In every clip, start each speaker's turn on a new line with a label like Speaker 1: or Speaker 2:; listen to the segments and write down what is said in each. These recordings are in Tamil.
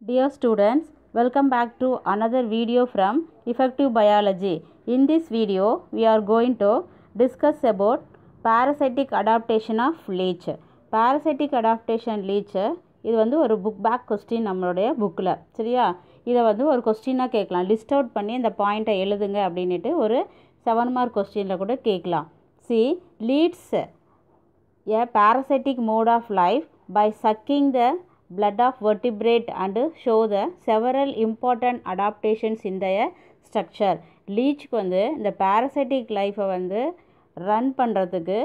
Speaker 1: Dear students, welcome back to another video from Effective Biology. In this video, we are going to discuss about parasitic adaptation of leech. Parasitic adaptation leech இது வந்து ஒரு புக் பேக் கொஸ்டின் நம்மளுடைய புக்கில் சரியா. இதை வந்து ஒரு கொஸ்டினாக கேட்கலாம். லிஸ்ட் அவுட் பண்ணி இந்த பாயிண்ட்டை எழுதுங்க அப்படின்ட்டு ஒரு 7 மார்க் கொஸ்டினில் கூட கேட்கலாம். See, leads a parasitic mode of life by sucking the blood of vertebrate and show the several important adaptations in their structure. லீச்சுக்கு வந்து இந்த parasitic லைஃப்பை வந்து ரன் பண்ணுறதுக்கு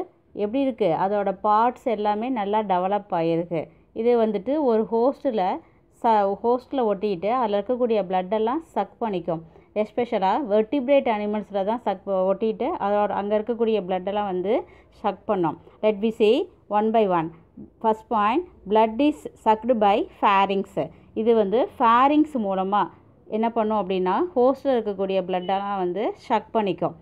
Speaker 1: எப்படி இருக்குது, அதோட பார்ட்ஸ் எல்லாமே நல்லா டெவலப் ஆகிருக்கு. இது வந்துட்டு ஒரு ஹோஸ்ட்டில் ஒட்டிக்கிட்டு அதில் இருக்கக்கூடிய பிளட்டெல்லாம் சக் பண்ணிக்கும். எஸ்பெஷலாக வெர்டிப்ரேட் அனிமல்ஸில் தான் ஒட்டிட்டு அதோட அங்கே இருக்கக்கூடிய பிளட்டெல்லாம் வந்து சக் பண்ணோம். Let we see one by one. First point, blood is sucked by pharynx. இது வந்து ஃபேரிங்ஸ் மூலமாக என்ன பண்ணும் அப்படின்னா ஹோஸ்ட்டில் இருக்கக்கூடிய பிளட்டெல்லாம் வந்து சக் பண்ணிக்கும்.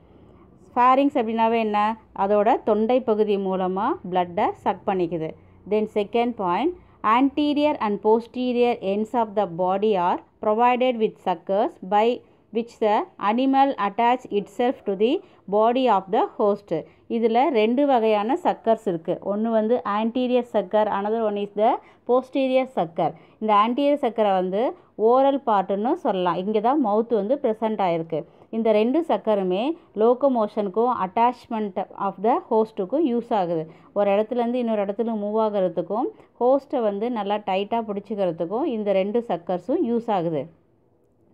Speaker 1: ஃபேரிங்ஸ் அப்படின்னாவே என்ன, அதோட தொண்டை பகுதி மூலமாக பிளட்டை சக் பண்ணிக்குது. Then second point, anterior and posterior ends of the body are provided with suckers by which the animal attach itself to the body of the host. இதில் 2 வகையான சக்கர்ஸ் இருக்குது. ஒன்று வந்து ஆன்டீரியர் சக்கர், another one is the posterior சக்கர். இந்த ஆன்டீரியர் சக்கரை வந்து ஓரல் பார்ட்டுன்னு சொல்லலாம். இங்கே தான் மவுத் வந்து ப்ரெசண்ட் ஆகிருக்கு. இந்த 2 சக்கருமே லோக்கோமோஷனுக்கும் அட்டாச்மெண்ட் ஆஃப் த ஹோஸ்ட்டுக்கும் யூஸ் ஆகுது. ஒரு இடத்துலேருந்து இன்னொரு இடத்துல மூவ் ஆகிறதுக்கும் ஹோஸ்ட்டை வந்து நல்லா டைட்டாக பிடிச்சிக்கிறதுக்கும் இந்த 2 சக்கர்ஸும் யூஸ் ஆகுது.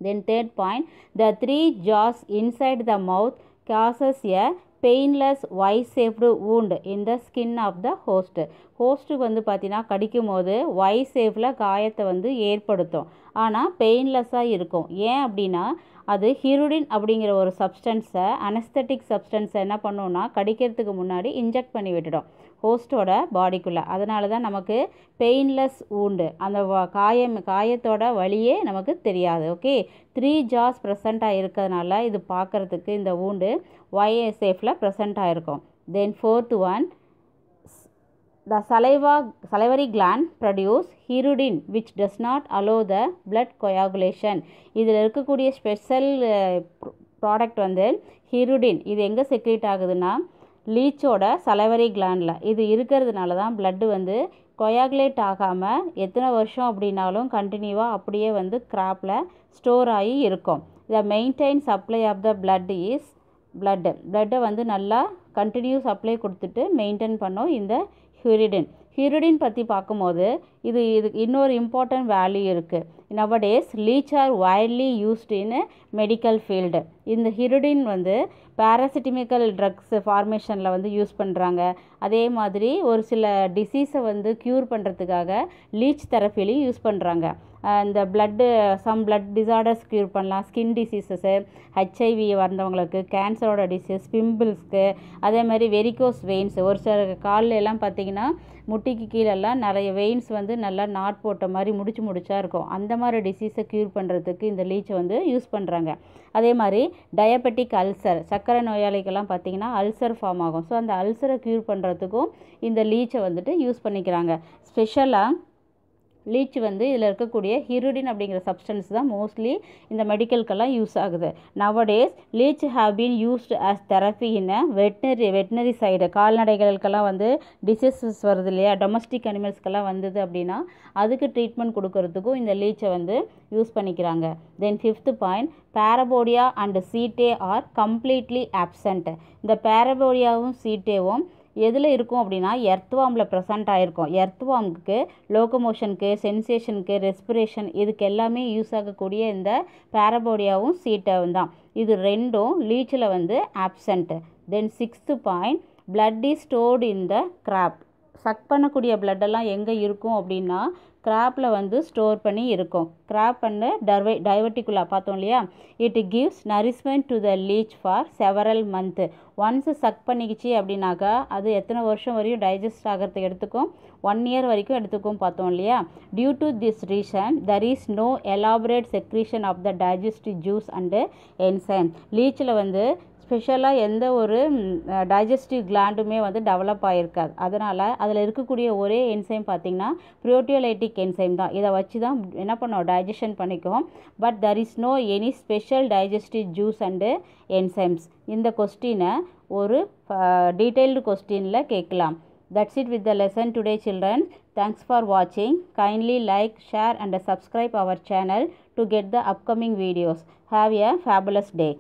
Speaker 1: Then third point, the 3 jaws inside the mouth causes a painless Y-shaped wound in the skin of the host. ஹோஸ்ட்டுக்கு வந்து பார்த்தீங்கன்னா கடிக்கும் போது Y-ஷேப்பில் காயத்தை வந்து ஏற்படுத்தும். ஆனால் பெயின்லெஸ்ஸாக இருக்கும். ஏன் அப்படின்னா அது ஹிருடின் அப்படிங்கிற ஒரு சப்ஸ்டன்ஸை, அனஸ்தட்டிக் சப்ஸ்டன்ஸை என்ன பண்ணுன்னா கடிக்கிறதுக்கு முன்னாடி இன்ஜெக்ட் பண்ணி விட்டுடும் ஹோஸ்ட்டோட பாடிக்குள்ளே. அதனால தான் நமக்கு பெயின்லெஸ் வூண்டு, அந்த காயத்தோட வலியே நமக்கு தெரியாது. ஓகே, 3 ஜாஸ் ப்ரெசண்ட்டாக இருக்கிறதுனால இது பார்க்குறதுக்கு இந்த வூண்டு Y-ஷேப்பில் ப்ரெசண்ட்டாக இருக்கும். தென் fourth one, the salivary gland produce hirudin which does not allow the blood coagulation. இதில் இருக்கக்கூடிய ஸ்பெஷல் ப்ராடக்ட் வந்து ஹிருடின். இது எங்கே செக்ரேட் ஆகுதுன்னா லீச்சோட சலைவரி கிளாண்டில். இது இருக்கிறதுனால தான் பிளட்டு வந்து கொயாகுலேட் ஆகாமல் எத்தனை வருஷம் அப்படின்னாலும் கண்டினியூவாக அப்படியே வந்து கிராப்பில் ஸ்டோர் ஆகி இருக்கும். The maintain supply of the blood is பிளட்டை வந்து நல்லா கண்டினியூ சப்ளை கொடுத்துட்டு மெயின்டைன் பண்ணோம் இந்த ஹிருடின். ஹிருடின் பற்றி பார்க்கும்போது இது இன்னொரு இம்பார்ட்டன்ட் வேல்யூ இருக்குது. Nowadays leech R widely used இன் மெடிக்கல் ஃபீல்டு. இந்த ஹிருடின் வந்து பேராசிட்டமிக்கல் ட்ரக்ஸ் ஃபார்மேஷனில் வந்து யூஸ் பண்ணுறாங்க. அதே மாதிரி ஒரு சில டிசீஸை வந்து க்யூர் பண்ணுறதுக்காக லீச் தெரப்பிலையும் யூஸ் பண்ணுறாங்க. இந்த சம் பிளட் டிசார்டர்ஸ் க்யூர் பண்ணலாம். ஸ்கின் டிசீஸஸு, HIV வந்தவங்களுக்கு, கேன்சரோட டிசீஸ், பிம்பிள்ஸ்க்கு, அதே மாதிரி வெரிகோஸ் வெயின்ஸ். ஒரு சில காலில் எல்லாம் பார்த்திங்கன்னா முட்டிக்கு கீழெல்லாம் நிறைய வெயின்ஸ் வந்து நல்லா நாட் போட்ட மாதிரி முடிச்சா இருக்கும். அந்த மாதிரி டிசீஸை க்யூர் பண்ணுறதுக்கு இந்த லீச்சை வந்து யூஸ் பண்ணுறாங்க. அதே மாதிரி டயபெட்டிக் அல்சர், சர்க்கரை நோயாளிகள்லாம் பார்த்திங்கன்னா அல்சர் ஃபார்ம் ஆகும். ஸோ அந்த அல்சரை க்யூர் பண்ணுறதுக்கும் இந்த லீச்சை வந்துட்டு யூஸ் பண்ணிக்கிறாங்க. ஸ்பெஷலாக லீச் வந்து இதில் இருக்கக்கூடிய ஹிருடின் அப்படிங்கிற சப்ஸ்டன்ஸ் தான் மோஸ்ட்லி இந்த மெடிக்கலுக்கெல்லாம் யூஸ் ஆகுது. Nowadays leech have been used as therapy in veterinary side. கால்நடைகளுக்கெல்லாம் வந்து டிசீசஸ் வருது இல்லையா, டொமஸ்டிக் அனிமல்ஸ்க்கெல்லாம் வந்தது அப்படின்னா அதுக்கு ட்ரீட்மெண்ட் கொடுக்கறதுக்கும் இந்த லீச்சை வந்து யூஸ் பண்ணிக்கிறாங்க. Then fifth point, parapodia and setae are completely absent. இந்த பேரபோடியாவும் சீட்டேவும் எதில் இருக்கும் அப்படின்னா எர்த்வார்மில் ப்ரெசண்ட் ஆகிருக்கும். எர்த்வார்முக்கு லோக்கோமோஷனுக்கு, சென்சேஷனுக்கு, ரெஸ்பிரேஷன் இதுக்கு எல்லாமே யூஸ் ஆகக்கூடிய இந்த பேரபோடியாவும் சீட்டாவும் தான். இது ரெண்டும் லீச்சில் வந்து absent. Then sixth point, blood is stored in the crop. Suck பண்ணக்கூடிய பிளட்டெல்லாம் எங்கே இருக்கும் அப்படின்னா கிராப்பில் வந்து ஸ்டோர் பண்ணி இருக்கும். கிராப் அண்டு டைவர்டிகுலா பார்த்தோம் இல்லையா. It gives nourishment to the leech for several month. Once suck பண்ணிக்கிச்சு அப்படின்னாக்கா அது எத்தனை வருஷம் வரையும் டைஜஸ்ட் ஆகிறதுக்கு எடுத்துக்கும், 1 இயர் வரைக்கும் எடுத்துக்கும் பார்த்தோம் இல்லையா. Due to this reason there is no elaborate secretion of the digestive juice and enzyme. லீச்சில் வந்து ஸ்பெஷலாக எந்த ஒரு டைஜஸ்டிவ் கிளாண்டுமே வந்து டெவலப் ஆகிருக்காது. அதனால் அதில் இருக்கக்கூடிய ஒரே என்சைம் பார்த்திங்கன்னா ப்ரோட்டியோலைட்டிக் என்சைம் தான். இதை வச்சு தான் என்ன பண்ணோம், டைஜஷன் பண்ணிக்குவோம். But there is no any special digestive juice and enzymes. இந்த கொஸ்டினை ஒரு டீட்டெயில்டு கொஸ்டினில் கேட்கலாம். That's it with the lesson today, children. Thanks for watching. Kindly like, share and subscribe our channel to get the upcoming videos. Have a fabulous day.